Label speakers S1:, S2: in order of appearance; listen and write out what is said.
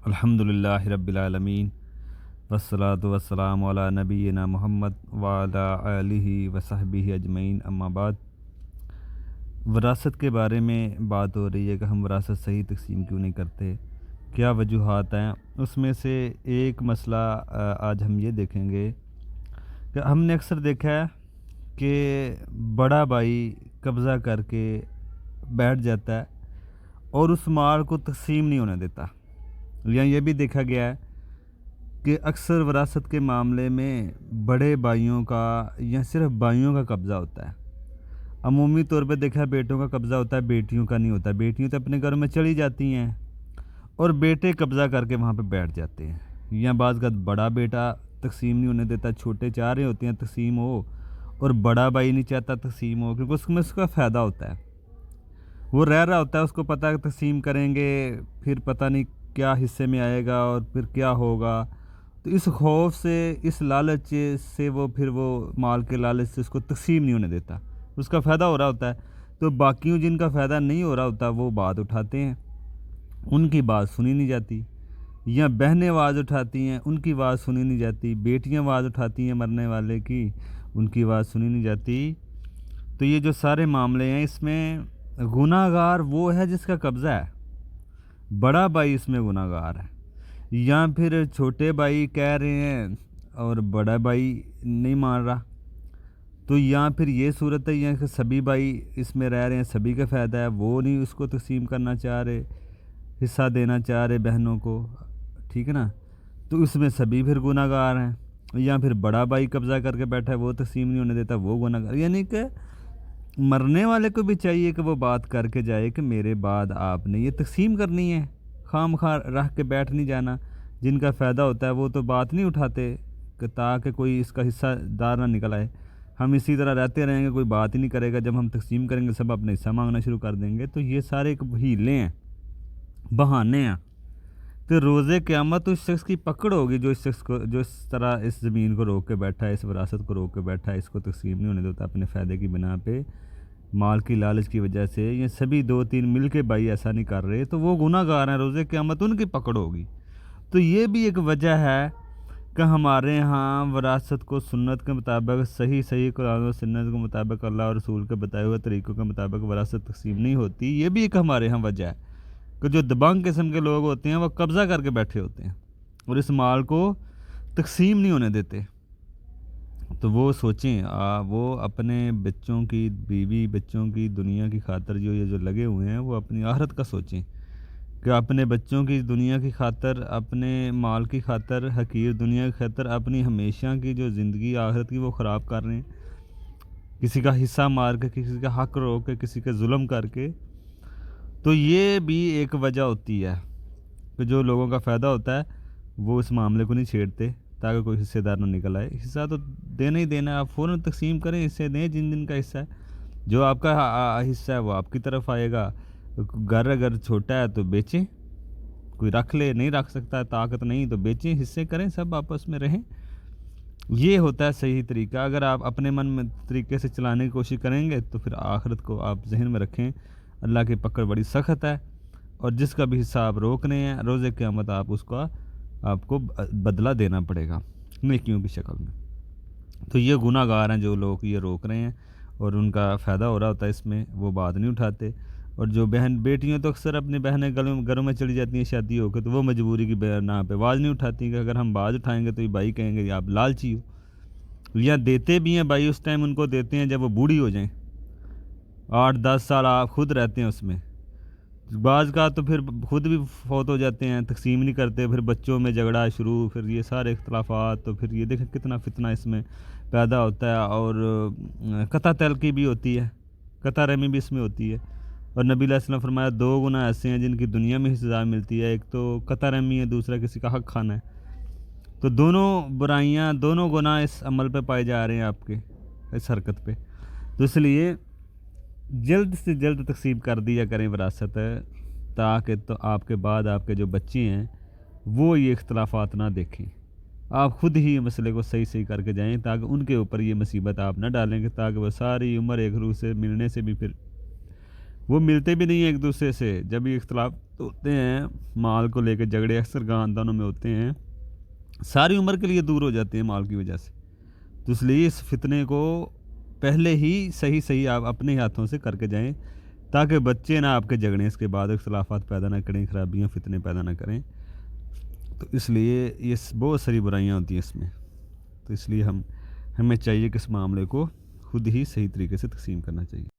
S1: الحمدللہ رب العالمین والصلاة والسلام علی نبینا محمد وعلی آلہ وصحبہ اجمعین، اما بعد۔ وراثت کے بارے میں بات ہو رہی ہے کہ ہم وراثت صحیح تقسیم کیوں نہیں کرتے، کیا وجوہات ہیں۔ اس میں سے ایک مسئلہ آج ہم یہ دیکھیں گے کہ ہم نے اکثر دیکھا ہے کہ بڑا بھائی قبضہ کر کے بیٹھ جاتا ہے اور اس مال کو تقسیم نہیں ہونے دیتا۔ یا یہ بھی دیکھا گیا ہے کہ اکثر وراثت کے معاملے میں بڑے بھائیوں کا یا صرف بھائیوں کا قبضہ ہوتا ہے۔ عمومی طور پہ دیکھا بیٹوں کا قبضہ ہوتا ہے، بیٹیوں کا نہیں ہوتا۔ بیٹیوں تو اپنے گھر میں چلی جاتی ہیں اور بیٹے قبضہ کر کے وہاں پہ بیٹھ جاتے ہیں۔ یا بعض کا بڑا بیٹا تقسیم نہیں ہونے دیتا، چھوٹے چاہ رہے ہوتے ہیں تقسیم ہو اور بڑا بھائی نہیں چاہتا تقسیم ہو، کیونکہ اس میں اس کا فائدہ ہوتا ہے۔ وہ رہ رہا ہوتا ہے، اس کو پتہ ہے کہ تقسیم کریں گے پھر پتہ نہیں کیا حصے میں آئے گا اور پھر کیا ہوگا، تو اس خوف سے، اس لالچ سے وہ مال کے لالچ سے اس کو تقسیم نہیں ہونے دیتا۔ اس کا فائدہ ہو رہا ہوتا ہے، تو باقیوں جن کا فائدہ نہیں ہو رہا ہوتا وہ بات اٹھاتے ہیں، ان کی بات سنی نہیں جاتی۔ یا بہنیں آواز اٹھاتی ہیں، ان کی آواز سنی نہیں جاتی۔ بیٹیاں آواز اٹھاتی ہیں مرنے والے کی، ان کی آواز سنی نہیں جاتی۔ تو یہ جو سارے معاملے ہیں، اس میں گناہ گار وہ ہے جس کا قبضہ ہے، بڑا بھائی اس میں گناہ گار ہے۔ یا پھر چھوٹے بھائی کہہ رہے ہیں اور بڑا بھائی نہیں مان رہا، تو یا پھر یہ صورت ہے یا کہ سبھی بھائی اس میں رہ رہے ہیں، سبھی کا فائدہ ہے، وہ نہیں اس کو تقسیم کرنا چاہ رہے، حصہ دینا چاہ رہے بہنوں کو، ٹھیک ہے نا، تو اس میں سبھی پھر گناہ گار ہیں۔ یا پھر بڑا بھائی قبضہ کر کے بیٹھا ہے، وہ تقسیم نہیں ہونے دیتا، وہ گناہ گار۔ یعنی کہ مرنے والے کو بھی چاہیے کہ وہ بات کر کے جائے کہ میرے بعد آپ نے یہ تقسیم کرنی ہے، خام خواہ رکھ کے بیٹھ نہیں جانا۔ جن کا فائدہ ہوتا ہے وہ تو بات نہیں اٹھاتے کہ تاکہ کوئی اس کا حصہ دار نہ نکل آئے۔ ہم اسی طرح رہتے رہیں گے، کوئی بات ہی نہیں کرے گا۔ جب ہم تقسیم کریں گے سب اپنے حصہ مانگنا شروع کر دیں گے، تو یہ سارے ایک ہیلے ہیں، بہانے ہیں۔ تو روز قیامت اس شخص کی پکڑ ہوگی جو اس طرح اس زمین کو روک کے بیٹھا ہے، اس وراثت کو روک کے بیٹھا ہے، اس کو تقسیم نہیں ہونے دیتا اپنے فائدے کی بنا پہ، مال کی لالچ کی وجہ سے۔ یہ سبھی دو تین مل کے بھائی ایسا نہیں کر رہے، تو وہ گناہ گار ہیں، روز قیامت ان کی پکڑ ہوگی۔ تو یہ بھی ایک وجہ ہے کہ ہمارے ہاں وراثت کو سنت کے مطابق صحیح قرآن و سنت کے مطابق، اللہ اور رسول کے بتائے ہوئے طریقوں کے مطابق وراثت تقسیم نہیں ہوتی۔ یہ بھی ایک ہمارے ہاں وجہ ہے کہ جو دبنگ قسم کے لوگ ہوتے ہیں وہ قبضہ کر کے بیٹھے ہوتے ہیں اور اس مال کو تقسیم نہیں ہونے دیتے۔ تو وہ سوچیں، وہ اپنے بچوں کی، بیوی بچوں کی، دنیا کی خاطر جو یہ جو لگے ہوئے ہیں، وہ اپنی آخرت کا سوچیں کہ اپنے بچوں کی دنیا کی خاطر، اپنے مال کی خاطر، حقیر دنیا کی خاطر اپنی ہمیشہ کی جو زندگی آخرت کی وہ خراب کر رہے ہیں، کسی کا حصہ مار کے، کسی کا حق روک کے، کسی کا ظلم کر کے۔ تو یہ بھی ایک وجہ ہوتی ہے کہ جو لوگوں کا فائدہ ہوتا ہے وہ اس معاملے کو نہیں چھیڑتے تاکہ کوئی حصے دار نہ نکل آئے۔ حصہ تو دینا ہی دینا ہے، آپ فوراً تقسیم کریں، حصے دیں جن کا حصہ ہے۔ جو آپ کا حصہ ہے وہ آپ کی طرف آئے گا۔ گھر اگر چھوٹا ہے تو بیچیں، کوئی رکھ لے، نہیں رکھ سکتا، طاقت نہیں تو بیچیں، حصے کریں، سب آپس میں رہیں۔ یہ ہوتا ہے صحیح طریقہ۔ اگر آپ اپنے من میں طریقے سے چلانے کی کوشش کریں گے تو پھر آخرت کو آپ ذہن میں رکھیں، اللہ کی پکڑ بڑی سخت ہے، اور جس کا بھی حصہ آپ روک رہے ہیں، روز قیامت آپ کو بدلہ دینا پڑے گا نیکیوں کی شکل میں۔ تو یہ گناہ گار ہیں جو لوگ یہ روک رہے ہیں اور ان کا فائدہ ہو رہا ہوتا ہے اس میں، وہ بات نہیں اٹھاتے۔ اور جو بیٹیاں تو اکثر اپنی بہنیں گھروں میں چلی جاتی ہیں شادی ہو کے، تو وہ مجبوری کی بنا پہ آواز نہیں اٹھاتی کہ اگر ہم باز اٹھائیں گے تو یہ بھائی کہیں گے یہ آپ لالچی ہو۔ یا دیتے بھی ہیں بھائی، اس ٹائم ان کو دیتے ہیں جب وہ بوڑھی ہو جائیں، 8-10 سال آپ خود رہتے ہیں اس میں، بعض کا تو پھر خود بھی فوت ہو جاتے ہیں، تقسیم نہیں کرتے، پھر بچوں میں جھگڑا شروع، پھر یہ سارے اختلافات، تو پھر یہ دیکھیں کتنا فتنہ اس میں پیدا ہوتا ہے۔ اور قطع تلقی بھی ہوتی ہے، قطع رحمی بھی اس میں ہوتی ہے۔ اور نبی علیہ السلام فرمایا 2 گناہ ایسے ہیں جن کی دنیا میں سزا ملتی ہے، ایک تو قطع رحمی ہے، دوسرا کسی کا حق کھانا ہے۔ تو دونوں برائیاں، دونوں گناہ اس عمل پہ پائے جا رہے ہیں آپ کے، اس حرکت پہ۔ تو اس لیے جلد سے جلد تقسیم کر دیا کریں وراثت، تاکہ تو آپ کے بعد آپ کے جو بچے ہیں وہ یہ اختلافات نہ دیکھیں۔ آپ خود ہی مسئلے کو صحیح کر کے جائیں تاکہ ان کے اوپر یہ مصیبت آپ نہ ڈالیں گے، تاکہ وہ ساری عمر ایک روح سے ملنے سے بھی، پھر وہ ملتے بھی نہیں ایک دوسرے سے جب یہ اختلاف ہوتے ہیں مال کو لے کے جھگڑے اکثر خاندانوں میں ہوتے ہیں، ساری عمر کے لیے دور ہو جاتے ہیں مال کی وجہ سے۔ تو اس لیے اس فتنے کو پہلے ہی صحیح آپ اپنے ہاتھوں سے کر کے جائیں، تاکہ بچے نہ آپ کے جھگڑیں، اس کے بعد اختلافات پیدا نہ کریں، خرابیاں فتنے پیدا نہ کریں۔ تو اس لیے یہ بہت ساری برائیاں ہوتی ہیں اس میں، تو اس لیے ہمیں چاہیے کہ اس معاملے کو خود ہی صحیح طریقے سے تقسیم کرنا چاہیے۔